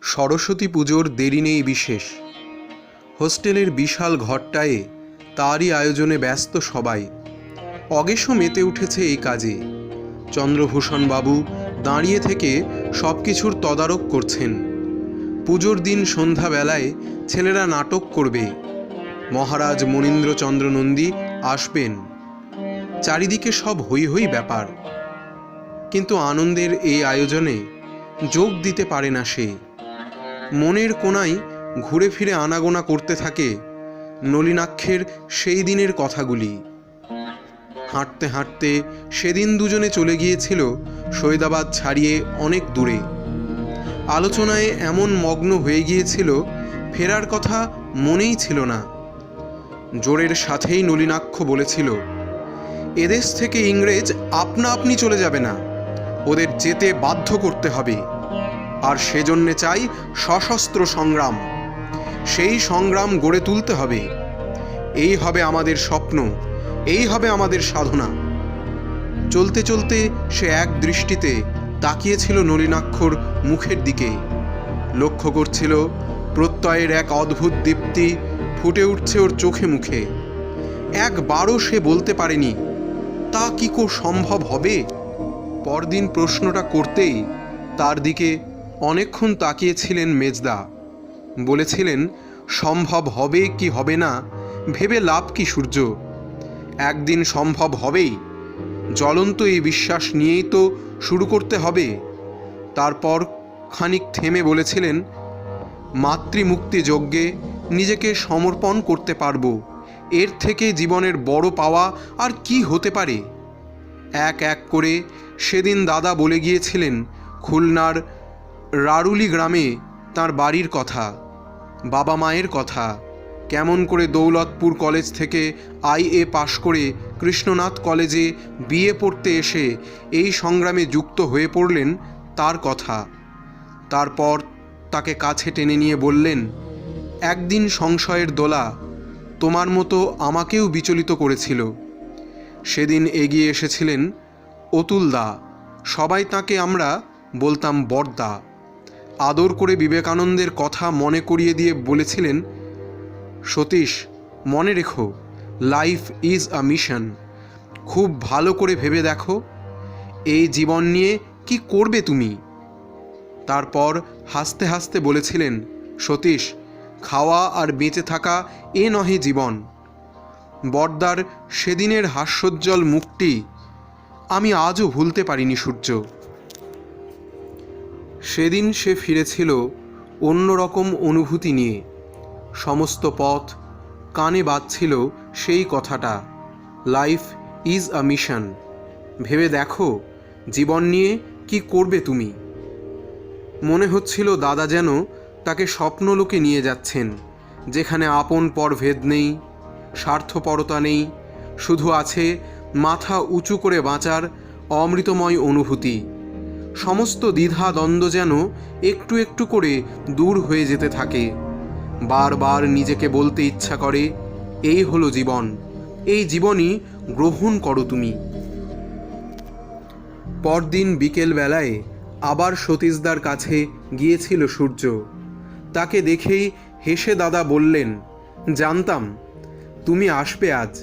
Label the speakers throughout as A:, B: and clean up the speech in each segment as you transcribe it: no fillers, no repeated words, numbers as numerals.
A: সরস্বতী পুজোর দেরি নেই বিশেষ। হোস্টেলের বিশাল ঘরটায় তারই আয়োজনে ব্যস্ত সবাই। অগেশও মেতে উঠেছে এই কাজে। চন্দ্রভূষণ বাবু দাঁড়িয়ে থেকে সব কিছুর তদারক করছেন। পুজোর দিন সন্ধ্যাবেলায় ছেলেরা নাটক করবে। মহারাজ মনীন্দ্রচন্দ্র নন্দী আসবেন। চারিদিকে সব হই হই ব্যাপার। কিন্তু আনন্দের এই আয়োজনে যোগ দিতে পারে না সে। মনের কোণায় ঘুরে ফিরে আনাগোনা করতে থাকে নলিনাক্ষের সেই দিনের কথাগুলি। হাঁটতে হাঁটতে সেদিন দুজনে চলে গিয়েছিল সৈয়দাবাদ ছাড়িয়ে অনেক দূরে। আলোচনায় এমন মগ্ন হয়ে গিয়েছিল ফেরার কথা মনেই ছিল না। জোরের সাথেই নলিনাক্ষ বলেছিল, এদেশ থেকে ইংরেজ আপনা আপনি চলে যাবে না, ওদের যেতে বাধ্য করতে হবে। আর সেজন্যে চাই সশস্ত্র সংগ্রাম। সেই সংগ্রাম গড়ে তুলতে হবে। এই হবে আমাদের স্বপ্ন, এই হবে আমাদের সাধনা। চলতে চলতে সে এক দৃষ্টিতে তাকিয়েছিল নলিনাক্ষর মুখের দিকে। লক্ষ্য করছিল প্রত্যয়ের এক অদ্ভুত দীপ্তি ফুটে উঠছে ওর চোখে মুখে। একবারও সে বলতে পারেনি তা কি সম্ভব হবে। পরদিন প্রশ্নটা করতেই তার দিকে অনেকক্ষণ তাকিয়েছিলেন মেজদা। বলেছিলেন, সম্ভব হবে কি হবে না ভেবে লাভ কি সূর্য, একদিন সম্ভব হবেই। জ্বলন্ত এই বিশ্বাস নিয়েই তো শুরু করতে হবে। তারপর খানিক থেমে বলেছিলেন, মাতৃমুক্তি যজ্ঞে নিজেকে সমর্পণ করতে পারবো, এর থেকে জীবনের বড় পাওয়া আর কি হতে পারে। এক এক করে সেদিন দাদা বলে গিয়েছিলেন খুলনার রারুলি গ্রামে তার বাড়ির কথা, বাবা মায়ের কথা, কেমন করে দৌলতপুর কলেজ থেকে IA পাশ করে কৃষ্ণনাথ কলেজে BA পড়তে এসে এই সংগ্রামে যুক্ত হয়ে পড়লেন তার কথা। তারপর তাকে কাছে টেনে নিয়ে বললেন, একদিন সংশয়ের দোলা তোমার মতো আমাকেও বিচলিত করেছিল। সেদিন এগিয়ে এসেছিলেন অতুলদা, সবাই তাকে আমরা বলতাম বড়দা। আদর করে বিবেকানন্দের কথা মনে করিয়ে দিয়ে বলেছিলেন, সতীশ মনে রেখো, লাইফ ইজ আ মিশন। খুব ভালো করে ভেবে দেখো এই জীবন নিয়ে কি করবে তুমি। তারপর হাসতে হাসতে বলেছিলেন, সতীশ খাওয়া আর বেঁচে থাকা এ নহে জীবন। বড়দার সেদিনের হাস্যোজ্জ্বল মুখটি আমি আজও ভুলতে পারিনি সূর্য। সেদিন সে ফিরেছিল অন্যরকম অনুভূতি নিয়ে। সমস্ত পথ কানে বাজছিল সেই কথাটা, লাইফ ইজ আ মিশন। ভেবে দেখো জীবন নিয়ে কি করবে তুমি। মনে হচ্ছিল দাদা যেন তাকে স্বপ্নলোকে নিয়ে যাচ্ছেন, যেখানে আপন পর ভেদ নেই, স্বার্থপরতা নেই, শুধু আছে মাথা উঁচু করে বাঁচার অমৃতময় অনুভূতি। সমস্ত দ্বিধা দ্বন্দ্ব যেন একটু একটু করে দূর হয়ে যেতে থাকে। বারবার নিজেকে বলতে ইচ্ছা করে, এই হলো জীবন, এই জীবনই গ্রহণ করো তুমি। পরদিন বিকেলবেলায় আবার সতীশদার কাছে গিয়েছিল সূর্য। তাকে দেখেই হেসে দাদা বললেন, জানতাম তুমি আসবে আজ।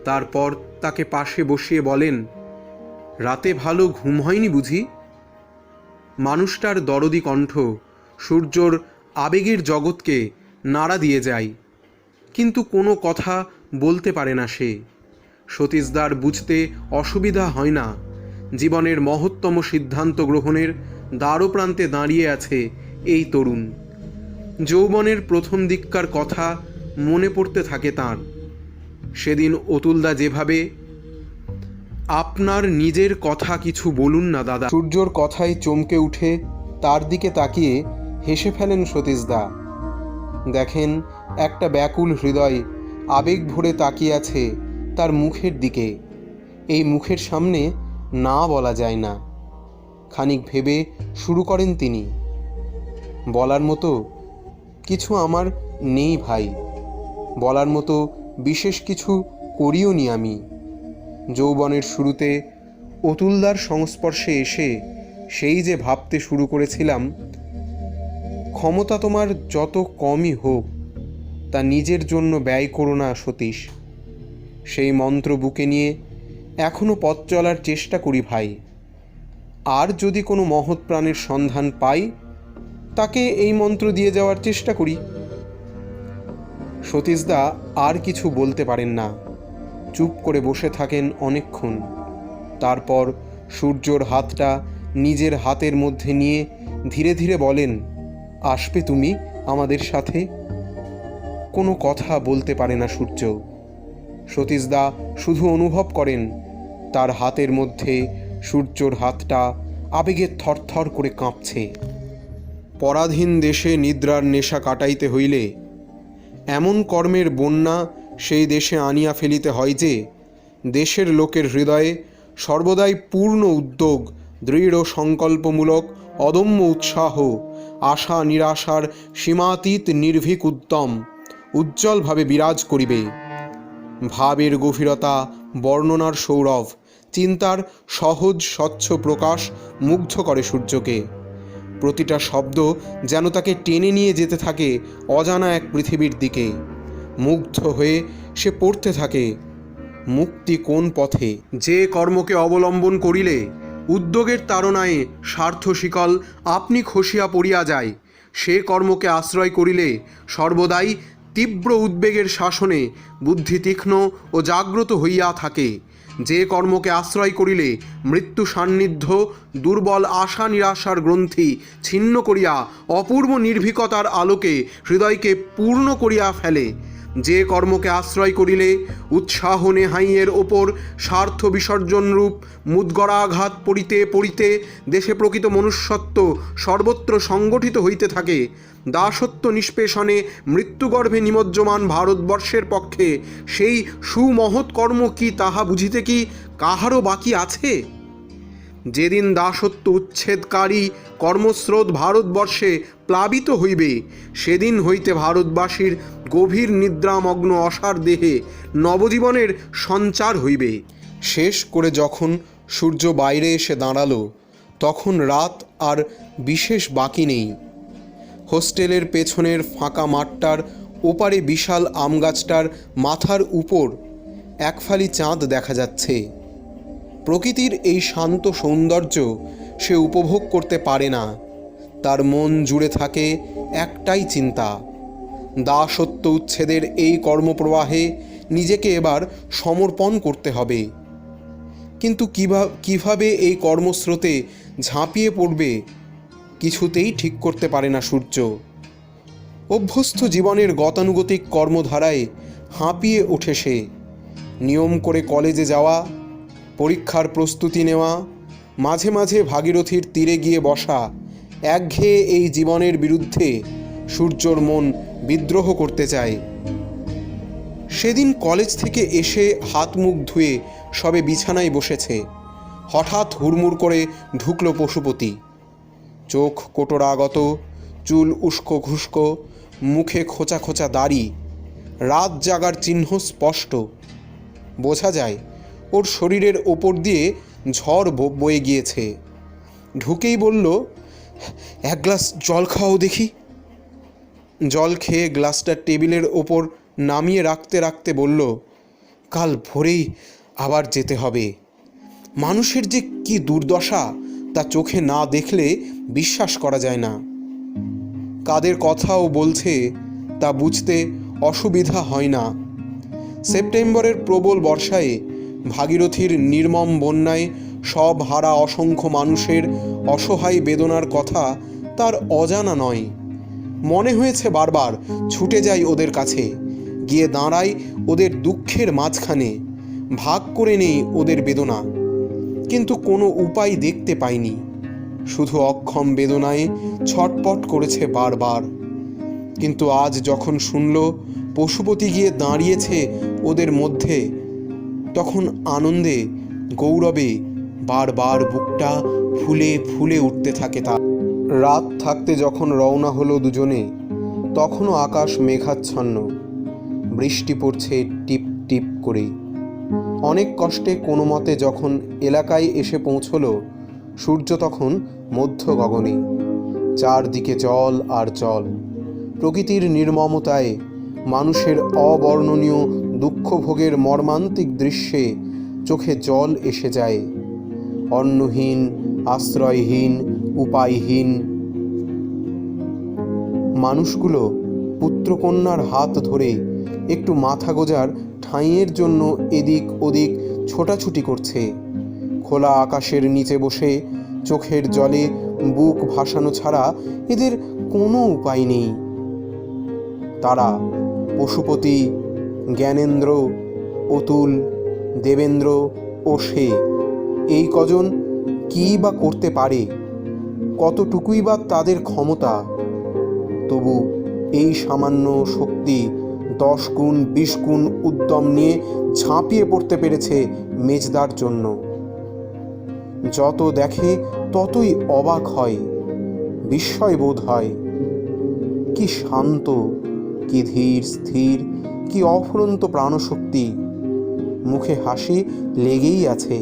A: তারপর তাকে পাশে বসিয়ে বলেন, রাতে ভালো ঘুম হয়নি বুঝি। মানুষটার দরদি কণ্ঠ সূর্যর আবেগের জগৎকে নাড়া দিয়ে যায়, কিন্তু কোনো কথা বলতে পারে না সে। সতীশদার বুঝতে অসুবিধা হয় না, জীবনের মহত্তম সিদ্ধান্ত গ্রহণের দ্বারপ্রান্তে দাঁড়িয়ে আছে এই তরুণ। যৌবনের প্রথম দিককার কথা মনে পড়তে থাকে তাঁর। সেদিন অতুলদা যেভাবে, আপনার নিজের কথা কিছু বলুন না দাদা। সূর্যর কথায় চমকে উঠে তার দিকে তাকিয়ে হেসে ফেলেন সতীশদা। দেখেন একটা ব্যাকুল হৃদয় আবেগ ভরে তাকিয়ে আছে তার মুখের দিকে। এই মুখের সামনে না বলা যায় না। খানিক ভেবে শুরু করেন তিনি, বলার মতো কিছু আমার নেই ভাই, বলার মতো বিশেষ কিছু করিও নি আমি। যৌবনের শুরুতে অতুলদার সংস্পর্শে এসে সেই যে ভাবতে শুরু করেছিলাম, ক্ষমতা তোমার যত কমই হোক, তা নিজের জন্য ব্যয় করো না সতীশ। সেই মন্ত্র বুকে নিয়ে এখনও পথ চলার চেষ্টা করি ভাই। আর যদি কোনো মহৎ প্রাণের সন্ধান পাই, তাকে এই মন্ত্র দিয়ে যাওয়ার চেষ্টা করি। সতীশদা আর কিছু বলতে পারেন না, চুপ করে বসে থাকেন অনেকক্ষণ। তারপর সূর্যর হাতটা নিজের হাতের মধ্যে নিয়ে ধীরে ধীরে বলেন, আসবে তুমি আমাদের সাথে? কোনো কথা বলতে পারে না সূর্য। সতীশদা শুধু অনুভব করেন তার হাতের মধ্যে সূর্যর হাতটা আবেগে থরথর করে কাঁপছে। পরাধীন দেশে নিদ্রার নেশা কাটাইতে হইলে এমন কর্মের বন্যা সেই দেশে আনিয়া ফেলিতে হয় যে দেশের লোকের হৃদয়ে সর্বদাই পূর্ণ উদ্যোগ, দৃঢ় সংকল্পমূলক অদম্য উৎসাহ, আশা নিরাশার সীমাতীত নির্ভীক উদ্যম উজ্জ্বলভাবে বিরাজ করিবে। ভাবের গভীরতা, বর্ণনার সৌরভ, চিন্তার সহজ স্বচ্ছ প্রকাশ মুগ্ধ করে সূর্যকে। প্রতিটা শব্দ যেন তাকে টেনে নিয়ে যেতে থাকে অজানা এক পৃথিবীর দিকে। মুগ্ধ হয়ে সে পড়তে থাকে, মুক্তি কোন পথে? যে কর্মকে অবলম্বন করিলে উদ্যোগের তাড়নায় স্বার্থ শিকল আপনি খসিয়া পড়িয়া যায়, সে কর্মকে আশ্রয় করিলে সর্বদাই তীব্র উদ্বেগের শাসনে বুদ্ধি তীক্ষ্ণ ও জাগ্রত হইয়া থাকে। যে কর্মকে আশ্রয় করিলে মৃত্যু সান্নিধ্য দুর্বল আশা নিরাশার গ্রন্থি ছিন্ন করিয়া অপূর্ব নির্ভীকতার আলোকে হৃদয়কে পূর্ণ করিয়া ফেলে। যে কর্মকে আশ্রয় করিলে উৎসাহ নেহাইয়ের ওপর স্বার্থ বিসর্জনরূপ মুদ্গরাঘাত পড়িতে পড়িতে দেশে প্রকৃত মনুষ্যত্ব সর্বত্র সংগঠিত হইতে থাকে। দাসত্ব নিষ্পেষণে মৃত্যুগর্ভে নিমজ্জমান ভারতবর্ষের পক্ষে সেই সুমহৎ কর্ম কি তাহা বুঝিতে কি কাহারও বাকি আছে? যেদিন দাসত্ব উচ্ছেদকারী কর্মস্রোত ভারতবর্ষে প্লাবিত হইবে, সেদিন হইতে ভারতবাসীর গভীর নিদ্রামগ্ন অসার দেহে নবজীবনের সঞ্চার হইবে। শেষ করে যখন সূর্য বাইরে এসে দাঁড়ালো, তখন রাত আর বিশেষ বাকি নেই। হোস্টেলের পেছনের ফাঁকা মাঠটার ওপারে বিশাল আমগাছটার মাথার উপর একফালি চাঁদ দেখা যাচ্ছে। প্রকৃতির এই শান্ত সৌন্দর্য সে উপভোগ করতে পারে না। তার মন জুড়ে থাকে একটাই চিন্তা, দাসত্ব উচ্ছেদের এই কর্মপ্রবাহে নিজেকে এবার সমর্পণ করতে হবে। কিন্তু কিভাবে এই কর্মস্রোতে ঝাঁপিয়ে পড়বে কিছুতেই ঠিক করতে পারে না সূর্য। অভ্যস্ত জীবনের গতানুগতিক কর্মধারায় হাঁপিয়ে ওঠে সে। নিয়ম করে কলেজে যাওয়া, পরীক্ষার প্রস্তুতি নেওয়া, মাঝে মাঝে ভাগীরথীর তীরে গিয়ে বসা, একঘেয়ে এই জীবনের বিরুদ্ধে সূর্যর মন বিদ্রোহ করতে চায়। সেদিন কলেজ থেকে এসে হাত মুখ ধুয়ে সবে বিছানায় বসেছে, হঠাৎ হুড়মুড় করে ঢুকলো পশুপতি। চোখ কোটরাগত, চুল উস্কো ঘুস্কো, মুখে খোঁচা খোঁচা দাড়ি, রাত জাগার চিহ্ন স্পষ্ট। বোঝা যায় ওর শরীরের ওপর দিয়ে ঝড় বয়ে গিয়েছে। ঢুকেই বলল, এক গ্লাস জল খাও দেখি। জল খেয়ে গ্লাসটা টেবিলের ওপর নামিয়ে রাখতে রাখতে বলল, কাল ভোরেই আবার যেতে হবে। মানুষের যে কি দুর্দশা তা চোখে না দেখলে বিশ্বাস করা যায় না। কাদের কথাও বলছে তা বুঝতে অসুবিধা হয় না। সেপ্টেম্বরের প্রবল বর্ষায় ভাগীরথীর নির্মম বন্যায় সব হারা অসংখ্য মানুষের অসহায় বেদনার কথা তার অজানা নয়। মনে হয়েছে বারবার ছুটে যাই ওদের কাছে, গিয়ে দাঁড়াই ওদের দুঃখের মাঝখানে, ভাগ করে নেই ওদের বেদনা। কিন্তু কোনো উপায় দেখতে পাইনি, শুধু অক্ষম বেদনায় ছটপট করেছে বারবার। কিন্তু আজ যখন শুনল পশুপতি গিয়ে দাঁড়িয়েছে ওদের মধ্যে, তখন আনন্দে গৌরবে বারবার বুকটা ফুলে ফুলে উঠতে থাকে তার। রাত থাকতে যখন রওনা হলো দুজনে, তখনও আকাশ মেঘাচ্ছন্ন, বৃষ্টি পড়ছে টিপ টিপ করে। অনেক কষ্টে কোনো মতে যখন এলাকায় এসে পৌঁছলো, সূর্য তখন মধ্য গগনে। চারদিকে জল আর জল। প্রকৃতির নির্মমতায় মানুষের অবর্ণনীয় দুঃখভোগের মর্মান্তিক দৃশ্যে চোখে জল এসে যায়। অন্নহীন, আশ্রয়হীন, উপায়হীন মানুষগুলো পুত্রকন্যার হাত ধরে একটু মাথা গোজার ঠাঁইয়ের জন্য এদিক ওদিক ছোটাছুটি করছে। খোলা আকাশের নিচে বসে চোখের জলে বুক ভাসানো ছাড়া এদের কোনো উপায় নেই। তারা পশুপতি, জ্ঞানেন্দ্র, অতুল, দেবেন্দ্র ও সে, এই কজন কী বা করতে পারে? কতটুকুই বা তাদের ক্ষমতা? তবু এই সামান্য শক্তি 10 গুণ 20 গুণ উদ্যম নিয়ে ঝাঁপিয়ে পড়তে পেরেছে মেজদার জন্য। যত দেখে ততই অবাক হয়, বিস্ময় বোধ হয়। কি শান্ত, কি ধীর স্থির, কি অফুরন্ত প্রাণশক্তি! মুখে হাসি লেগেই আছে।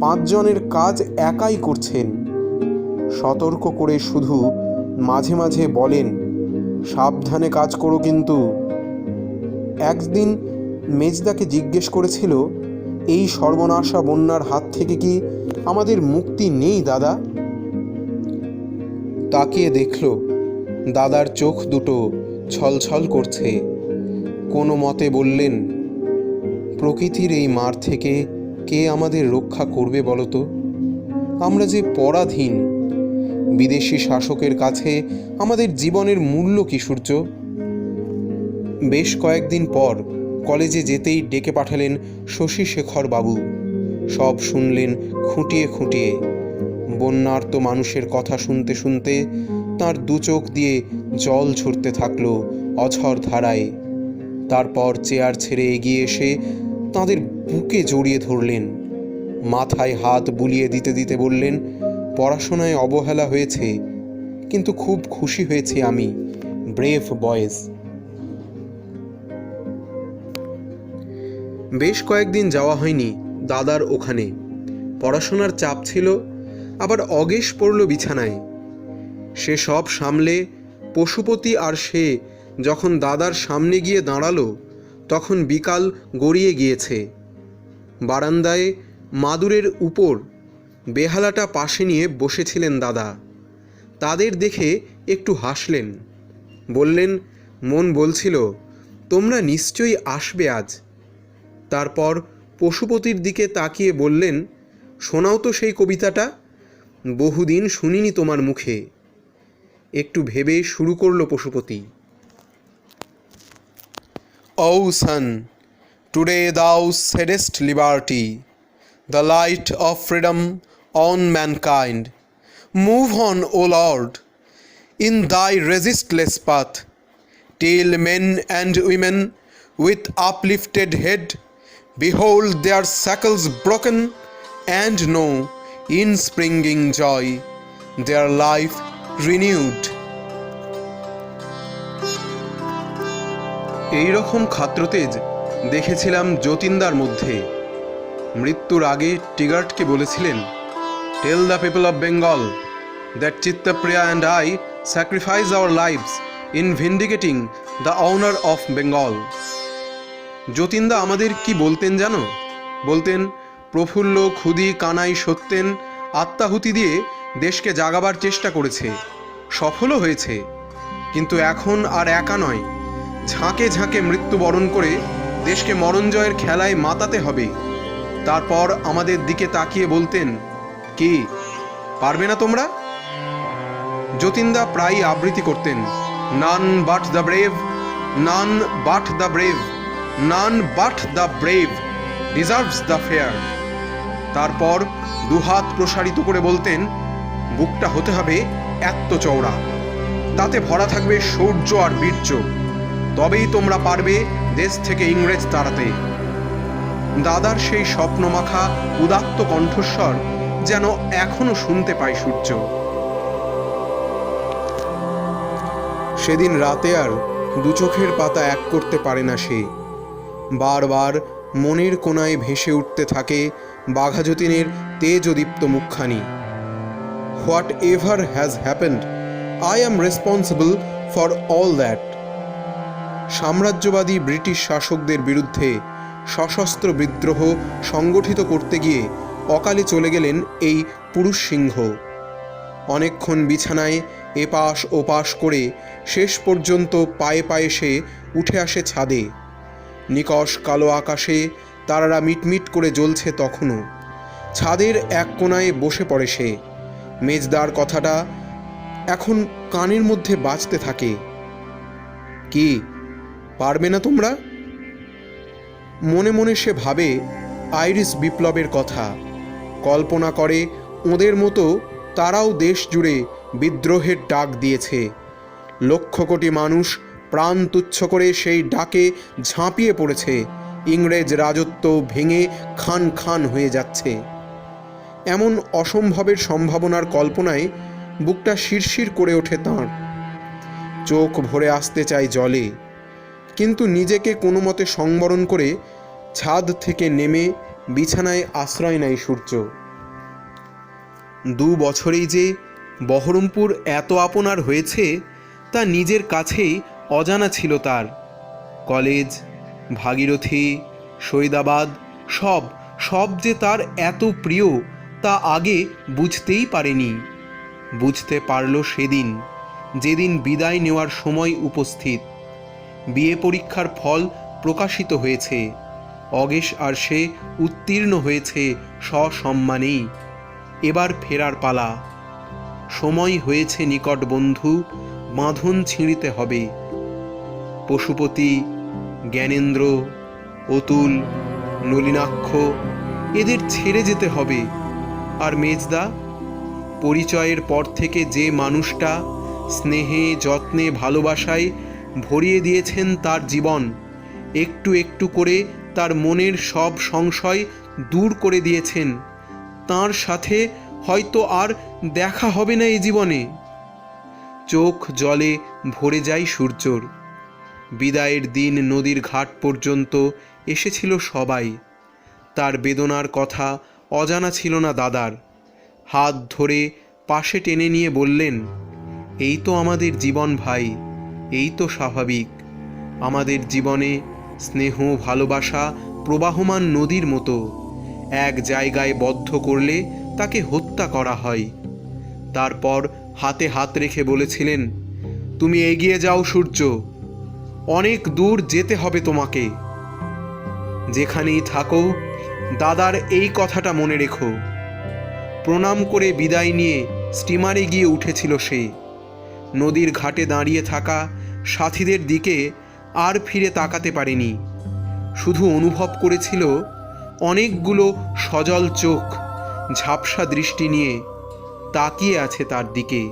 A: 5 জনের কাজ একাই করছেন। সতর্ক করে শুধু মাঝে মাঝে বলেন, সাবধানে কাজ করো কিন্তু। একদিন মেজদাকে জিজ্ঞেস করেছিল, এই সর্বনাশা বন্যার হাত থেকে কি আমাদের মুক্তি নেই দাদা? তাকিয়ে দেখল দাদার চোখ দুটো ছলছল করছে। কোনো মতে বললেন, প্রকৃতির এই মার থেকে কে আমাদের রক্ষা করবে বলতো? আমরা যে পরাধীন। বিদেশি শাসকের কাছে আমাদের জীবনের মূল্য কি সূর্য? বেশ কয়েকদিন পর কলেজে যেতেই ডেকে পাঠালেন শশী শেখর বাবু। সব শুনলেন খুঁটিয়ে খুঁটিয়ে। বন্যার্ত মানুষের কথা শুনতে শুনতে তাঁর দু চোখ দিয়ে জল ঝরতে থাকলো অঝর ধারায়। তারপর চেয়ার ছেড়ে এগিয়ে এসে তাঁদের বুকে জড়িয়ে ধরলেন। মাথায় হাত বুলিয়ে দিতে দিতে বললেন, পড়াশোনায় অবহেলা হয়েছে, কিন্তু খুব খুশি হয়েছি আমি, ব্রেভ বয়েজ। বেশ কয়েকদিন যাওয়া হয়নি দাদার ওখানে। পড়াশোনার চাপ ছিল, আবার অগেশ পড়ল বিছানায়। সে সব সামলে পশুপতি আর সে যখন দাদার সামনে গিয়ে দাঁড়ালো, তখন বিকাল গড়িয়ে গিয়েছে। বারান্দায় মাদুরের উপর বেহালাটা পাশে নিয়ে বসেছিলেন দাদা। তাদের দেখে একটু হাসলেন, বললেন, মন বলছিল তোমরা নিশ্চয়ই আসবে আজ। তারপর পশুপতির দিকে তাকিয়ে বললেন, শোনাও তো সেই কবিতাটা, বহুদিন শুনিনি তোমার মুখে। একটু ভেবে শুরু করল Pashupati. O sun, today thou saidest liberty, the light of freedom on mankind. Move on, O Lord, in thy resistless path, till men and women with uplifted head behold their shackles broken and know in springing joy their life renewed. এই রকম খাত্রতেজ দেখেছিলাম যতীনদার মধ্যে। মৃত্যুর আগে টিগার্টকে বলেছিলেন, tell the people of Bengal that Chittapriya and I sacrifice our lives in vindicating the honour of Bengal. যতীনদা আমাদের কি বলতেন জানো? বলতেন, প্রফুল্ল, ক্ষুদি, কানাই, সত্যেন আত্মাহুতি দিয়ে দেশকে জাগাবার চেষ্টা করেছে, সফলও হয়েছে। কিন্তু এখন আর একা নয়, ঝাঁকে ঝাঁকে মৃত্যুবরণ করে দেশকে মরণজয়ের খেলায় মাতাতে হবে। তারপর আমাদের দিকে তাকিয়ে বলতেন, কি পারবে না তোমরা? যতীনদা প্রায়ই আবৃত্তি করতেন, none but the brave, none but the brave, none but the brave deserves the fair. তারপর দুহাত প্রসারিত করে বলতেন, বুকটা হতে হবে এত চওড়া, তাতে ভরা থাকবে শৌর্য আর বীর্য, তবেই তোমরা পারবে দেশ থেকে ইংরেজ তাড়াতে। দাদার সেই স্বপ্নমাখা উদাত্ত কণ্ঠস্বর যেন এখনো শুনতে পায় সূর্য। সেদিন রাতে আর দু চোখের পাতা এক করতে পারে না সে। বারবার মনের কোনায় ভেসে উঠতে থাকে বাঘা যতীনের তেজদীপ্ত মুখখানি। What ever has happened I am responsible for all that. সাম্রাজ্যবাদী ব্রিটিশ শাসকদের বিরুদ্ধে সশস্ত্র বিদ্রোহ সংগঠিত করতে গিয়ে অকালে চলে গেলেন এই পুরুষ সিংহ। অনেকক্ষণ বিছানায় এপাশ ওপাশ করে শেষ পর্যন্ত পায়ে পায়ে সে উঠে আসে ছাদে। নিকষ কালো আকাশে তারারা মিটমিট করে জ্বলছে তখনও। ছাদের এক কোণায় বসে পড়ে সে। মেজদার কথাটা এখন কানের মধ্যে বাজতে থাকে। কি পারবে না তোমরা? মনে মনে সে ভাবে আইরিশ বিপ্লবের কথা। কল্পনা করে ওদের মতো তারাও দেশ জুড়ে বিদ্রোহের ডাক দিয়েছে। লক্ষ কোটি মানুষ প্রাণ তুচ্ছ করে সেই ডাকে ঝাঁপিয়ে পড়েছে। ইংরেজ রাজত্ব ভেঙে খান খান হয়ে যাচ্ছে। এমন অসম্ভবের সম্ভাবনার কল্পনায় বুকটা শিরশির করে ওঠে তাঁর। চোখ ভরে আসতে চায় জলে, কিন্তু নিজেকে কোনো মতে সংবরণ করে ছাদ থেকে নেমে বিছানায় আশ্রয় নেয় সূর্য। 2 বছরেই যে বহরমপুর এত আপনার হয়েছে তা নিজের কাছেই অজানা ছিল তার। কলেজ, ভাগীরথী, সৈদাবাদ সব যে তার এত প্রিয় তা আগে বুঝতেই পারেনি। বুঝতে পারল সেদিন, যেদিন বিদায় নেওয়ার সময় উপস্থিত। বিয়ে পরীক্ষার ফল প্রকাশিত হয়েছে। অগেশ আর সে উত্তীর্ণ হয়েছে সসম্মানেই। এবার ফেরার পালা। সময় হয়েছে নিকট বন্ধু, বাঁধন ছিঁড়িতে হবে। পশুপতি, জ্ঞানেন্দ্র, অতুল, নলিনাক্ষ এদের ছেড়ে যেতে হবে। আর মেজদা, পরিচয়ের পর থেকে যে মানুষটা স্নেহে যত্নে ভালোবাসায় ভরিয়ে দিয়েছেন তার জীবন, একটু একটু করে তার মনের সব সংশয় দূর করে দিয়েছেন, তার সাথে হয়তো আর দেখা হবে না এই জীবনে। চোখ জলে ভরে যায় সূর্যর। বিদায়ের দিন নদীর ঘাট পর্যন্ত এসেছিল সবাই। তার বেদনার কথা অজানা ছিল না দাদার। হাত ধরে পাশে টেনে নিয়ে বললেন, এই তো আমাদের জীবন ভাই, এই তো স্বাভাবিক। আমাদের জীবনে স্নেহ ভালোবাসা প্রবাহমান নদীর মতো। এক জায়গায় বদ্ধ করলে তাকে হত্যা করা হয়। তারপর হাতে হাত রেখে বলেছিলেন, তুমি এগিয়ে যাও সূর্য, অনেক দূর যেতে হবে তোমাকে। যেখানেই থাকো দাদার এই কথাটা মনে রেখো। প্রণাম করে বিদায় নিয়ে স্টিমারে গিয়ে উঠেছিল সে। নদীর ঘাটে দাঁড়িয়ে থাকা সাথীদের দিকে আর ফিরে তাকাতে পারেনি। শুধু অনুভব করেছিল অনেকগুলো সজল চোখ ঝাপসা দৃষ্টি নিয়ে তাকিয়ে আছে তার দিকে।